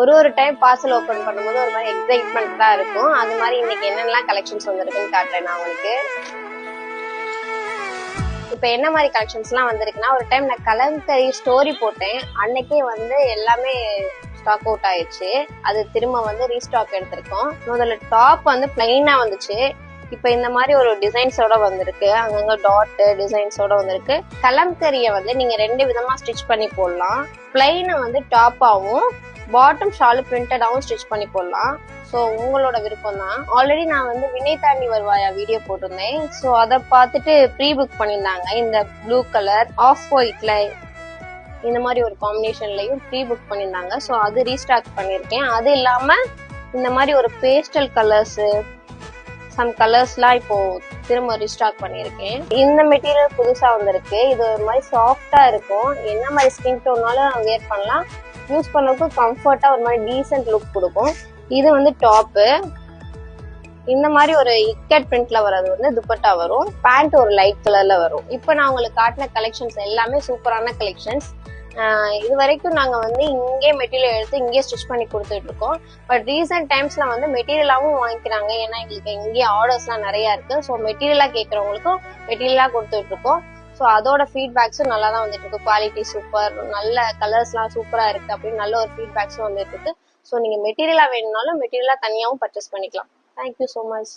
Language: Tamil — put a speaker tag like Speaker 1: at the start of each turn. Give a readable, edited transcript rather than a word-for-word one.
Speaker 1: ஒரு டைம் பார்சல் ஓபன் பண்ணும்போது ஒரு மாதிரி எக்ஸைட்மெண்ட் தான் இருக்கும். அது மாதிரி இன்னைக்கு என்னெல்லாம் கலெக்ஷன்ஸ் வந்திருக்குன்னு காட்டுறேன் நான் உங்களுக்கு. இப்ப என்ன மாதிரி கலெக்ஷன்ஸ் எல்லாம் வந்திருக்குன்னா, ஒரு டைம் நான் கலம்கரி ஸ்டோரி போட்டேன். அன்னைக்கே வந்து எல்லாமே ஸ்டாக் அவுட் ஆயிடுச்சு. அது திரும்ப வந்து ரீஸ்டாக் எடுத்திருக்கோம். முதல்ல டாப் வந்து பிளைனா வந்துச்சு. இப்ப இந்த மாதிரி ஒரு டிசைன்ஸோட வந்திருக்கு. அங்கங்க டாட் டிசைன்ஸோட வந்திருக்கு. கலம்கரிய வந்து நீங்க 2 விதமா ஸ்டிச் பண்ணி போடலாம். பிளைனை வந்து டாப்பாவும் பாட்டம் ஷாலு பிரிண்டடாவும் ஸ்டிச் பண்ணி போடலாம். ஸோ உங்களோட விருப்பம் தான். ஆல்ரெடி நான் வந்து வினை தாண்டி வருவாயா வீடியோ போட்டிருந்தேன். ஸோ அதை பார்த்துட்டு ப்ரீ புக் பண்ணியிருந்தாங்க. இந்த ப்ளூ கலர் ஆஃப் ஒயிட்ல இந்த மாதிரி ஒரு காம்பினேஷன்லயும் ப்ரீ புக் பண்ணியிருந்தாங்க. ஸோ அது ரீஸ்டாக் பண்ணியிருக்கேன். அது இல்லாம இந்த மாதிரி ஒரு பேஸ்டல் கலர்ஸ் சம் கலர்ஸ்லாம் இப்போ திரும்ப ரீஸ்டாக் பண்ணியிருக்கேன். இந்த மெட்டீரியல் புதுசா வந்திருக்கு. இது ஒரு மாதிரி சாஃப்டா இருக்கும். என்ன மாதிரி ஸ்கின் டோன்னாலும் வேர் பண்ணலாம். யூஸ் பண்ணதுக்கும் கம்ஃபர்ட்டா ஒரு மாதிரி டீசென்ட் லுக் கொடுக்கும். இது வந்து டாப்பு. இந்த மாதிரி ஒரு இக்கட் பிரிண்ட்ல வர்றது வந்து துப்பட்டா வரும். பேண்ட் ஒரு லைட் கலர்ல வரும். இப்போ நான் உங்களுக்கு காட்டின கலெக்ஷன்ஸ் எல்லாமே சூப்பரான கலெக்ஷன்ஸ். இது வரைக்கும் நாங்க வந்து இங்கே மெட்டீரியல் எடுத்து இங்கே ஸ்டிச் பண்ணி கொடுத்துட்டு இருக்கோம். பட் ரீசெண்ட் டைம்ஸ்ல வந்து மெட்டீரியலாவும் வாங்கிக்கிறாங்க. ஏன்னா எங்களுக்கு இங்கே ஆர்டர்ஸ்லாம் நிறைய இருக்கு. ஸோ மெட்டீரியலா கேட்கறவங்களுக்கும் மெட்டீரியலா கொடுத்துட்டு இருக்கோம். ஸோ அதோட ஃபீட்பேக்ஸும் நல்லா தான் வந்துட்டு இருக்கு. குவாலிட்டி சூப்பர், நல்ல கலர்ஸ்லாம் சூப்பரா இருக்கு அப்படின்னு நல்ல ஒரு ஃபீட்பேக்ஸும் வந்துட்டு இருக்கு. ஸோ நீங்க மெட்டீரியலா வேணும்னாலும் மெட்டீரியலா தனியாகவும் பர்ச்சேஸ் பண்ணிக்கலாம். Thank you so much.